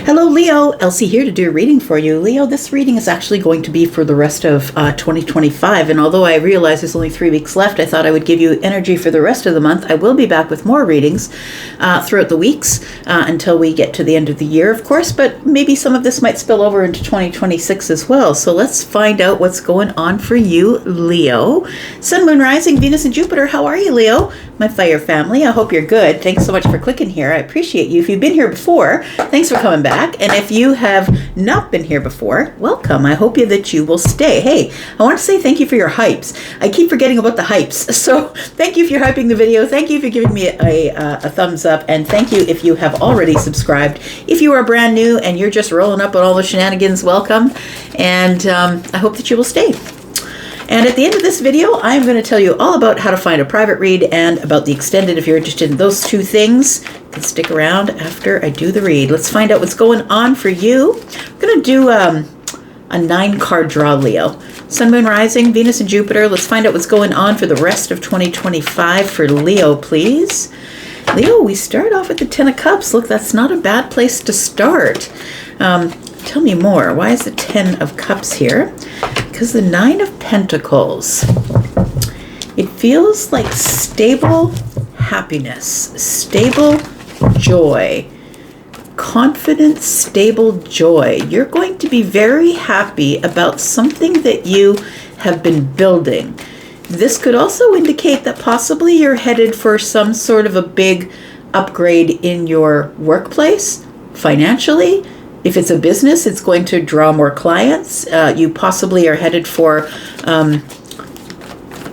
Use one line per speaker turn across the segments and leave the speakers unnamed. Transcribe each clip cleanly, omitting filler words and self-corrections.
Hello, Leo. Elsie here to do a reading for you. Leo, this reading is actually going to be for the rest of 2025. And although I realize there's only 3 weeks left, I thought I would give you energy for the rest of the month. I will be back with more readings throughout the weeks until we get to the end of the year, of course. But maybe some of this might spill over into 2026 as well. So let's find out what's going on for you, Leo. Sun, Moon, Rising, Venus, and Jupiter. How are you, Leo? My fire family. I hope you're good. Thanks so much for clicking here. I appreciate you. If you've been here before, thanks for coming back. And if you have not been here before, welcome. I hope that you will stay. Hey, I want to say thank you for your hypes. I keep forgetting about the hypes. So thank you if you're hyping the video. Thank you for giving me a thumbs up. And thank you if you have already subscribed. If you are brand new and you're just rolling up on all the shenanigans, welcome. And I hope that you will stay. And at the end of this video, I'm going to tell you all about how to find a private read and about the extended if you're interested in those two things. You can stick around after I do the read. Let's find out what's going on for you. I'm going to do a 9-card draw, Leo. Sun, Moon, Rising, Venus, and Jupiter. Let's find out what's going on for the rest of 2025 for Leo, please. Leo, we start off with the 10 of Cups. Look, that's not a bad place to start. Tell me more. Why is the 10 of Cups here? Because the 9 of Pentacles, it feels like stable happiness, stable joy, confident, stable joy. You're going to be very happy about something that you have been building. This could also indicate that possibly you're headed for some sort of a big upgrade in your workplace, financially. If it's a business, it's going to draw more clients. You possibly are headed for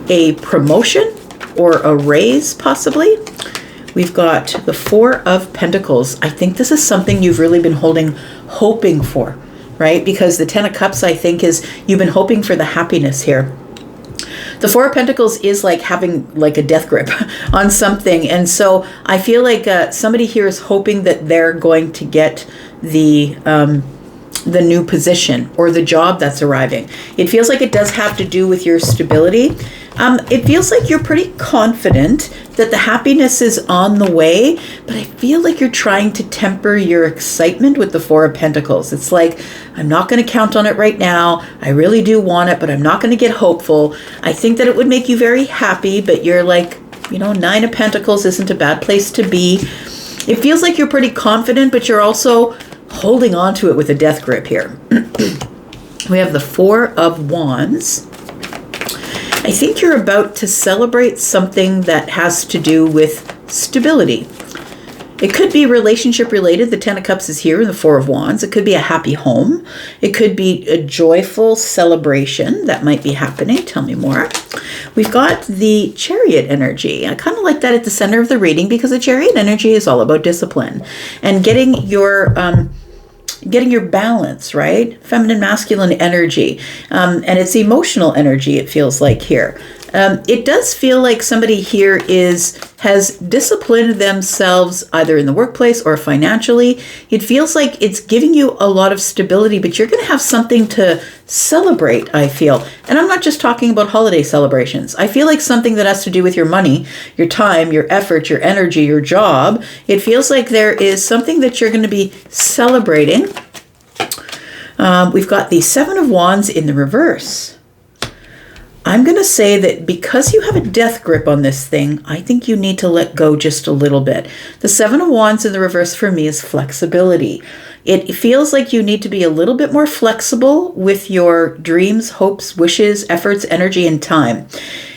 a promotion or a raise, possibly. We've got the 4 of Pentacles. I think this is something you've really been hoping for, right? Because the 10 of Cups, I think, is you've been hoping for the happiness here. The 4 of Pentacles is like having like a death grip on something. And so I feel like somebody here is hoping that they're going to get the new position or the job that's arriving. It feels like it does have to do with your stability. It feels like you're pretty confident that the happiness is on the way, but I feel like you're trying to temper your excitement with the 4 of Pentacles. It's like, I'm not going to count on it right now. I really do want it, but I'm not going to get hopeful. I think that it would make you very happy, but you're like, 9 of Pentacles isn't a bad place to be. It feels like you're pretty confident, but you're also holding on to it with a death grip here. We have the 4 of Wands. I think you're about to celebrate something that has to do with stability. It could be relationship related. The 10 of Cups is here in the 4 of Wands. It could be a happy home. It could be a joyful celebration that might be happening. Tell me more. We've got the Chariot energy. I kind of like that at the center of the reading because the Chariot energy is all about discipline and getting your balance, right? Feminine, masculine energy. And it's emotional energy, it feels like here. It does feel like somebody here has disciplined themselves either in the workplace or financially. It feels like it's giving you a lot of stability, but you're going to have something to celebrate, I feel. And I'm not just talking about holiday celebrations. I feel like something that has to do with your money, your time, your effort, your energy, your job. It feels like there is something that you're going to be celebrating. We've got the 7 of Wands in the reverse. I'm going to say that because you have a death grip on this thing, I think you need to let go just a little bit. The 7 of Wands in the reverse for me is flexibility. It feels like you need to be a little bit more flexible with your dreams, hopes, wishes, efforts, energy, and time.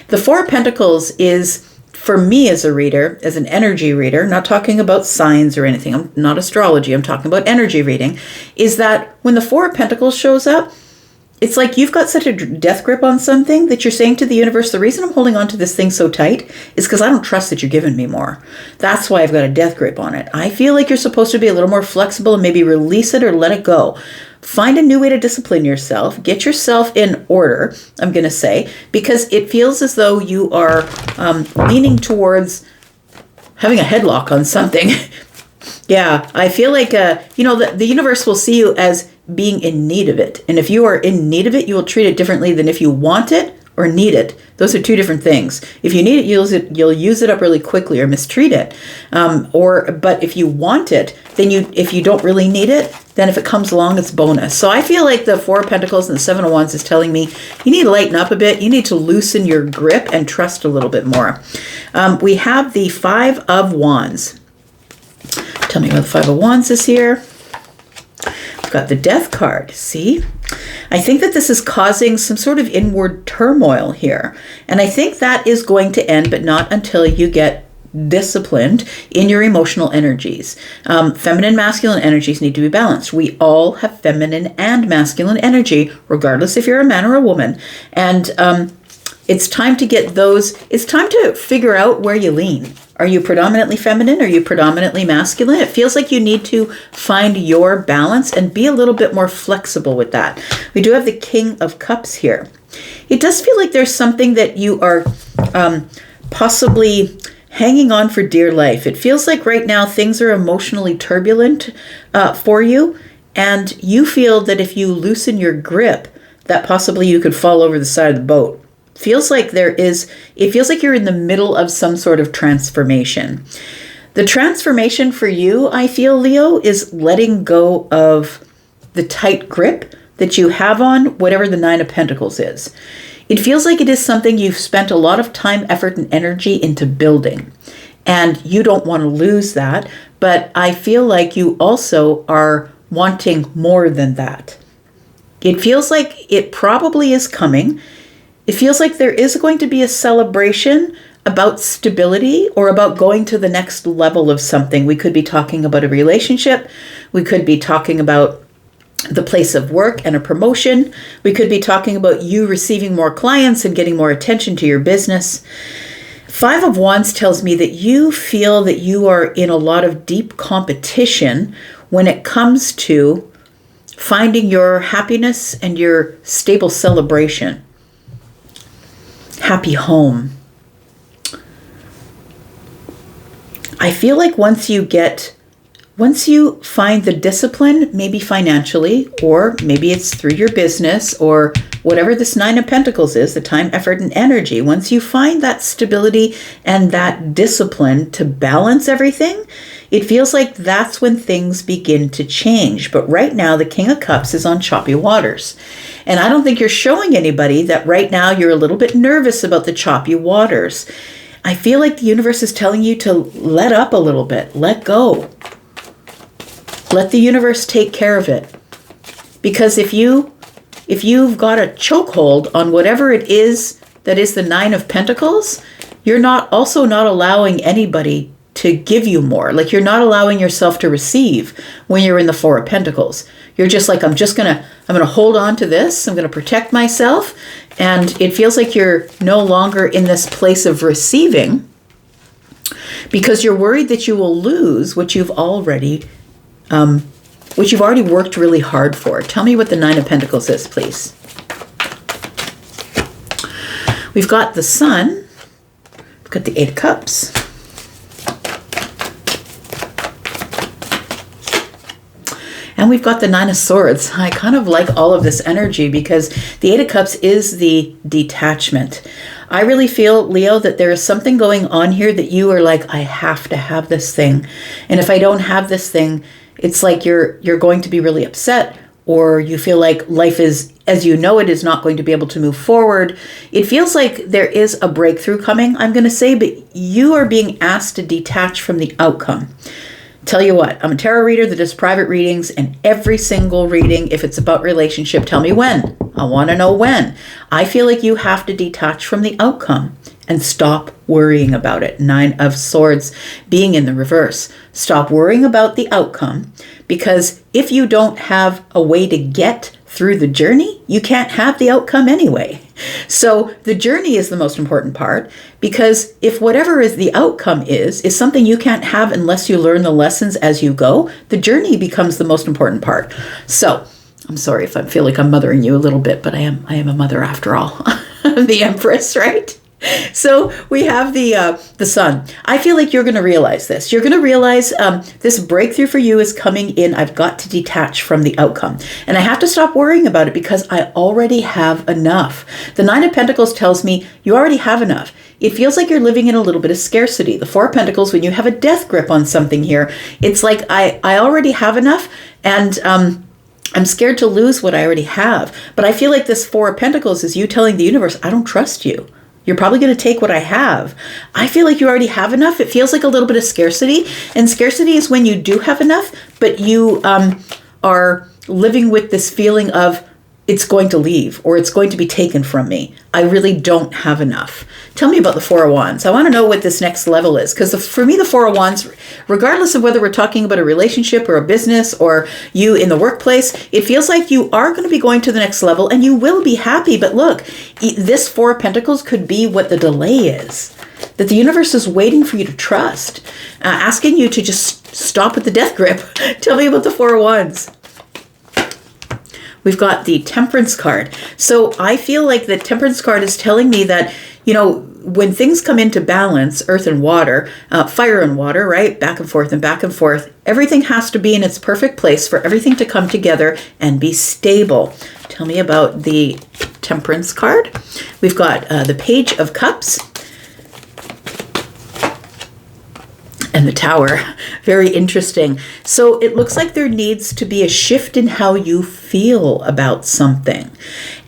The 4 of Pentacles is, for me as a reader, as an energy reader, not talking about signs or anything, I'm not astrology, I'm talking about energy reading, is that when the 4 of Pentacles shows up, it's like you've got such a death grip on something that you're saying to the universe, the reason I'm holding on to this thing so tight is because I don't trust that you're giving me more. That's why I've got a death grip on it. I feel like you're supposed to be a little more flexible and maybe release it or let it go. Find a new way to discipline yourself. Get yourself in order, I'm going to say, because it feels as though you are leaning towards having a headlock on something. Yeah, I feel like, the universe will see you as being in need of it. And if you are in need of it, you will treat it differently than if you want it or need it. Those are two different things. If you need it, you'll use it up really quickly or mistreat it. But if you want it, then if you don't really need it, then if it comes along, it's bonus. So I feel like the Four of Pentacles and the Seven of Wands is telling me you need to lighten up a bit. You need to loosen your grip and trust a little bit more. We have the Five of Wands. Tell me what the Five of Wands is here. We've got the Death card. See? I think that this is causing some sort of inward turmoil here. And I think that is going to end, but not until you get disciplined in your emotional energies. Feminine, masculine energies need to be balanced. We all have feminine and masculine energy, regardless if you're a man or a woman. And it's time to get those, it's time to figure out where you lean. Are you predominantly feminine? Are you predominantly masculine? It feels like you need to find your balance and be a little bit more flexible with that. We do have the King of Cups here. It does feel like there's something that you are possibly hanging on for dear life. It feels like right now things are emotionally turbulent for you, and you feel that if you loosen your grip, that possibly you could fall over the side of the boat. It feels like you're in the middle of some sort of transformation. The transformation for you, I feel, Leo, is letting go of the tight grip that you have on whatever the Nine of Pentacles is. It feels like it is something you've spent a lot of time, effort, and energy into building. And you don't want to lose that. But I feel like you also are wanting more than that. It feels like it probably is coming. It feels like there is going to be a celebration about stability or about going to the next level of something. We could be talking about a relationship. We could be talking about the place of work and a promotion. We could be talking about you receiving more clients and getting more attention to your business. Five of Wands tells me that you feel that you are in a lot of deep competition when it comes to finding your happiness and your stable celebration. Happy home. I feel like once you find the discipline, maybe financially, or maybe it's through your business, or whatever this Nine of Pentacles is, the time, effort, and energy, once you find that stability and that discipline to balance everything, it feels like that's when things begin to change. But right now, the King of Cups is on choppy waters. And I don't think you're showing anybody that right now you're a little bit nervous about the choppy waters. I feel like the universe is telling you to let up a little bit, let go. Let the universe take care of it. Because if you've got a chokehold on whatever it is that is the Nine of Pentacles, you're also not allowing anybody to give you more. Like you're not allowing yourself to receive when you're in the Four of Pentacles. You're just like, I'm gonna hold on to this. I'm gonna protect myself. And it feels like you're no longer in this place of receiving because you're worried that you will lose what you've already worked really hard for. Tell me what the Nine of Pentacles is, please. We've got the Sun. We've got the Eight of Cups. And we've got the Nine of Swords. I kind of like all of this energy because the Eight of Cups is the detachment. I really feel, Leo, that there is something going on here that you are like, I have to have this thing. And if I don't have this thing, it's like you're going to be really upset, or you feel like life is, as you know it, is not going to be able to move forward. It feels like there is a breakthrough coming, I'm going to say, but you are being asked to detach from the outcome. Tell you what, I'm a tarot reader that does private readings, and every single reading, if it's about relationship, tell me when. I want to know when. I feel like you have to detach from the outcome and stop worrying about it. Nine of Swords being in the reverse. Stop worrying about the outcome, because if you don't have a way to get through the journey, you can't have the outcome anyway. So the journey is the most important part, because if whatever is the outcome is something you can't have unless you learn the lessons as you go, the journey becomes the most important part. So I'm sorry if I feel like I'm mothering you a little bit, but I am a mother after all. I'm the Empress, right? So we have the sun. I feel like you're going to realize this. You're going to realize this breakthrough for you is coming in. I've got to detach from the outcome. And I have to stop worrying about it because I already have enough. The Nine of Pentacles tells me you already have enough. It feels like you're living in a little bit of scarcity. The Four of Pentacles, when you have a death grip on something here, it's like I already have enough, and I'm scared to lose what I already have. But I feel like this Four of Pentacles is you telling the universe, I don't trust you. You're probably going to take what I have. I feel like you already have enough. It feels like a little bit of scarcity. And scarcity is when you do have enough, but you are living with this feeling of it's going to leave or it's going to be taken from me. I really don't have enough. Tell me about the Four of Wands. I want to know what this next level is, because for me, the Four of Wands, regardless of whether we're talking about a relationship or a business or you in the workplace, it feels like you are going to be going to the next level and you will be happy. But look, this Four of Pentacles could be what the delay is, that the universe is waiting for you to trust, asking you to just stop with the death grip. Tell me about the Four of Wands. We've got the Temperance card. So I feel like the Temperance card is telling me that, you know, when things come into balance, earth and water, fire and water, right? Back and forth and back and forth, everything has to be in its perfect place for everything to come together and be stable. Tell me about the Temperance card. We've got the Page of Cups and the Tower. Very interesting. So it looks like there needs to be a shift in how you feel about something.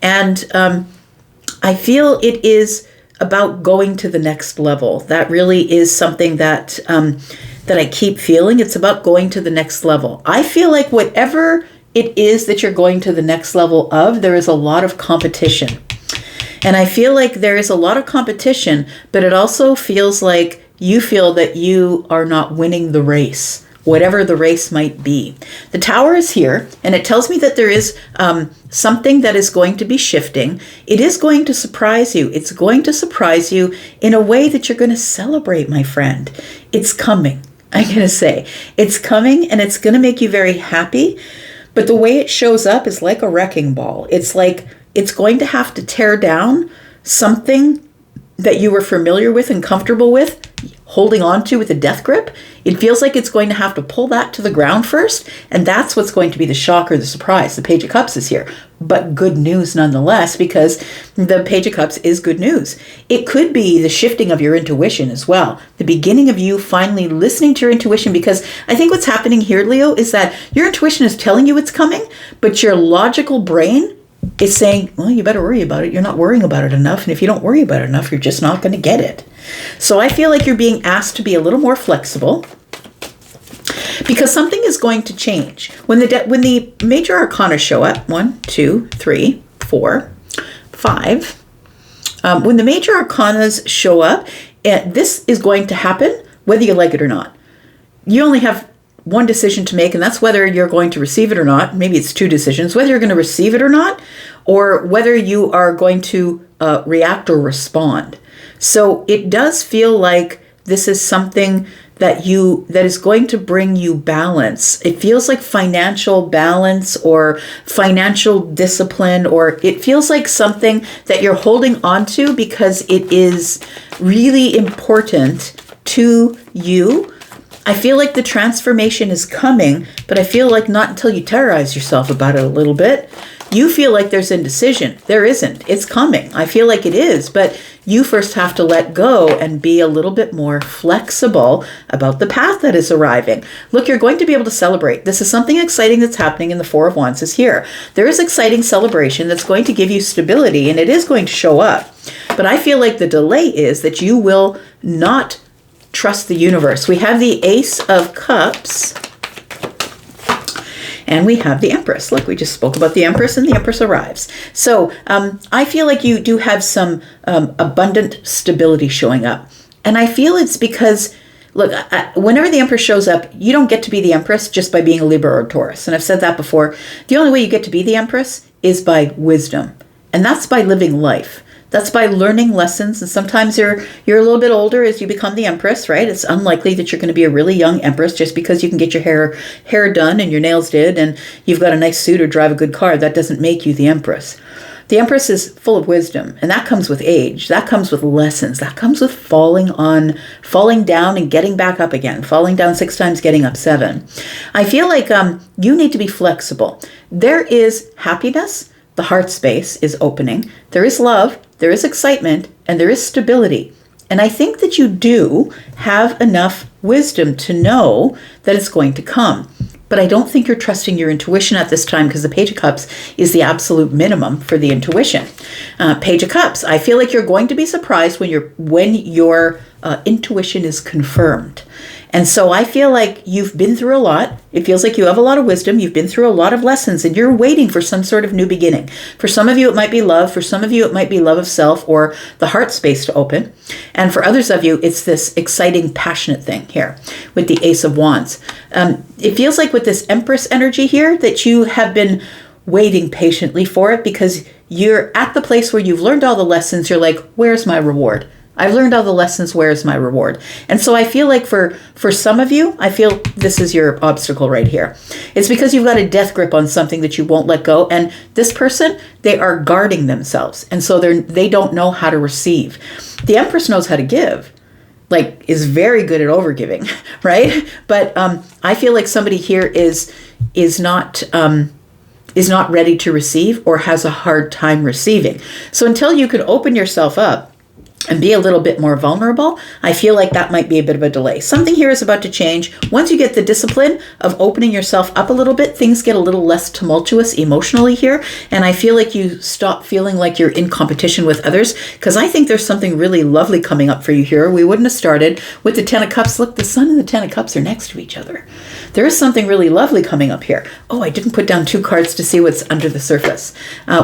And I feel it is about going to the next level. That really is something that that I keep feeling. It's about going to the next level. I feel like whatever it is that you're going to the next level of, there is a lot of competition. And I feel like there is a lot of competition, but it also feels like you feel that you are not winning the race, whatever the race might be. The Tower is here, and it tells me that there is something that is going to be shifting. It is going to surprise you. It's going to surprise you in a way that you're going to celebrate, my friend. It's coming. I'm going to say it's coming, and it's going to make you very happy. But the way it shows up is like a wrecking ball. It's like it's going to have to tear down something that you were familiar with and comfortable with, holding on to with a death grip. It feels like it's going to have to pull that to the ground first, and that's what's going to be the shock or the surprise. The Page of Cups is here, but good news nonetheless, because the Page of Cups is good news. It could be the shifting of your intuition as well, the beginning of you finally listening to your intuition, because I think what's happening here, Leo, is that your intuition is telling you it's coming, but your logical brain is saying, well, you better worry about it. You're not worrying about it enough. And if you don't worry about it enough, you're just not going to get it. So I feel like you're being asked to be a little more flexible because something is going to change. When the major arcana show up, 1, 2, 3, 4, 5, when the major arcanas show up, this is going to happen whether you like it or not. You only have one decision to make, and that's whether you're going to receive it or not. Maybe it's two decisions, whether you're going to receive it or not, or whether you are going to react or respond. So it does feel like this is something that is going to bring you balance. It feels like financial balance or financial discipline, or it feels like something that you're holding on to because it is really important to you. I feel like the transformation is coming, but I feel like not until you terrorize yourself about it a little bit. You feel like there's indecision. There isn't. It's coming. I feel like it is, but you first have to let go and be a little bit more flexible about the path that is arriving. Look, you're going to be able to celebrate. This is something exciting that's happening, and the Four of Wands is here. There is exciting celebration that's going to give you stability, and it is going to show up. But I feel like the delay is that you will not trust the universe. We have the Ace of Cups and we have the Empress. Look, we just spoke about the Empress, and the Empress arrives. So I feel like you do have some abundant stability showing up. And I feel it's because, look, whenever the Empress shows up, you don't get to be the Empress just by being a Libra or a Taurus. And I've said that before. The only way you get to be the Empress is by wisdom. And that's by living life. That's by learning lessons. And sometimes you're a little bit older as you become the Empress, right? It's unlikely that you're going to be a really young Empress just because you can get your hair done and your nails did and you've got a nice suit or drive a good car. That doesn't make you the Empress. The Empress is full of wisdom, and that comes with age. That comes with lessons. That comes with falling down and getting back up again. Falling down 6 times, getting up 7. I feel like you need to be flexible. There is happiness. The heart space is opening. There is love. There is excitement, and there is stability. And I think that you do have enough wisdom to know that it's going to come. But I don't think you're trusting your intuition at this time, because the Page of Cups is the absolute minimum for the intuition. Page of Cups, I feel like you're going to be surprised when your intuition is confirmed. And so I feel like you've been through a lot. It feels like you have a lot of wisdom. You've been through a lot of lessons, and you're waiting for some sort of new beginning. For some of you, it might be love. For some of you, it might be love of self or the heart space to open. And for others of you, it's this exciting, passionate thing here with the Ace of Wands. It feels like with this Empress energy here that you have been waiting patiently for it, because you're at the place where you've learned all the lessons. You're like, where's my reward? I've learned all the lessons. Where's my reward? And so I feel like for some of you, I feel this is your obstacle right here. It's because you've got a death grip on something that you won't let go. And this person, they are guarding themselves. And so they don't know how to receive. The Empress knows how to give, like is very good at overgiving, right? But I feel like somebody here is not ready to receive, or has a hard time receiving. So until you can open yourself up and be a little bit more vulnerable, I feel like that might be a bit of a delay. Something here is about to change. Once you get the discipline of opening yourself up a little bit, things get a little less tumultuous emotionally here. And I feel like you stop feeling like you're in competition with others, because I think there's something really lovely coming up for you here. We wouldn't have started with the 10 of Cups. Look, the Sun and the 10 of Cups are next to each other. There is something really lovely coming up here. Oh, I didn't put down 2 cards to see what's under the surface.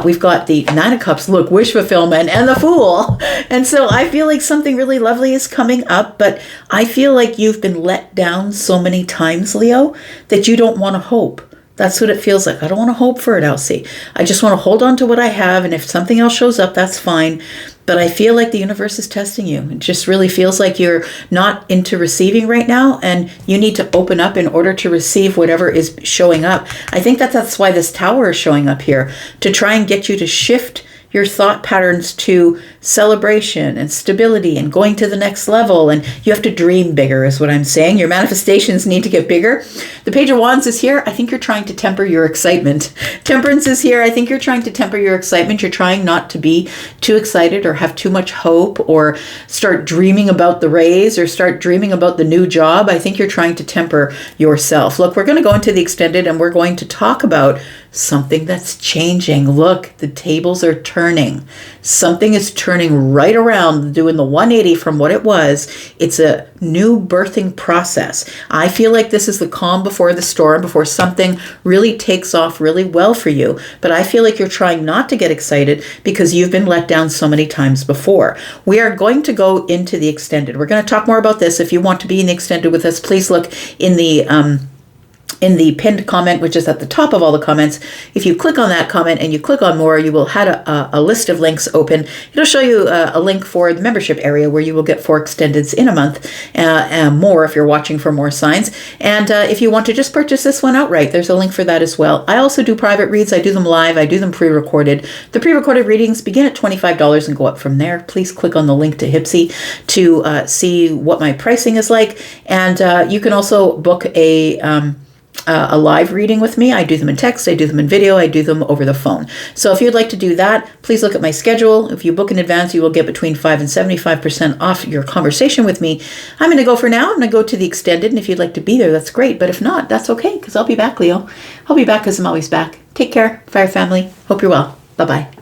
We've got the 9 of Cups, look, wish fulfillment, and the Fool. And so I feel like something really lovely is coming up, but I feel like you've been let down so many times, Leo, that you don't want to hope. That's what it feels like. I don't want to hope for it, Elsie. I just want to hold on to what I have, and if something else shows up, that's fine. But I feel like the universe is testing you. It just really feels like you're not into receiving right now, and you need to open up in order to receive whatever is showing up. I think that's why this Tower is showing up here, to try and get you to shift your thought patterns to celebration and stability and going to the next level. And you have to dream bigger is what I'm saying. Your manifestations need to get bigger. The Page of Wands is here. I think you're trying to temper your excitement. Temperance is here. I think you're trying to temper your excitement. You're trying not to be too excited or have too much hope or start dreaming about the raise or start dreaming about the new job. I think you're trying to temper yourself. Look, we're going to go into the extended, and we're going to talk about something that's changing. Look, the tables are turning. Something is turning right around, doing the 180 from what it was. It's a new birthing process. I feel like this is the calm before the storm, before something really takes off really well for you. But I feel like you're trying not to get excited because you've been let down so many times before. We are going to go into the extended. We're going to talk more about this. If you want to be in the extended with us, please look in the pinned comment, which is at the top of all the comments. If you click on that comment and you click on more, you will have a list of links open. It'll show you a link for the membership area where you will get 4 extendeds in a month, and more if you're watching for more signs. And if you want to just purchase this one outright, there's a link for that as well. I also do private reads. I do them live. I do them pre-recorded. The pre-recorded readings begin at $25 and go up from there. Please click on the link to Hypsee to see what my pricing is like. And you can also book a live reading with me. I do them in text, I do them in video, I do them over the phone. So if you'd like to do that, please look at my schedule. If you book in advance, you will get between 5 and 75% off your conversation with me. I'm going to go for now. I'm going to go to the extended, and if you'd like to be there, that's great. But if not, that's okay, because I'll be back, Leo. I'll be back because I'm always back. Take care, Fire family. Hope you're well. Bye-bye.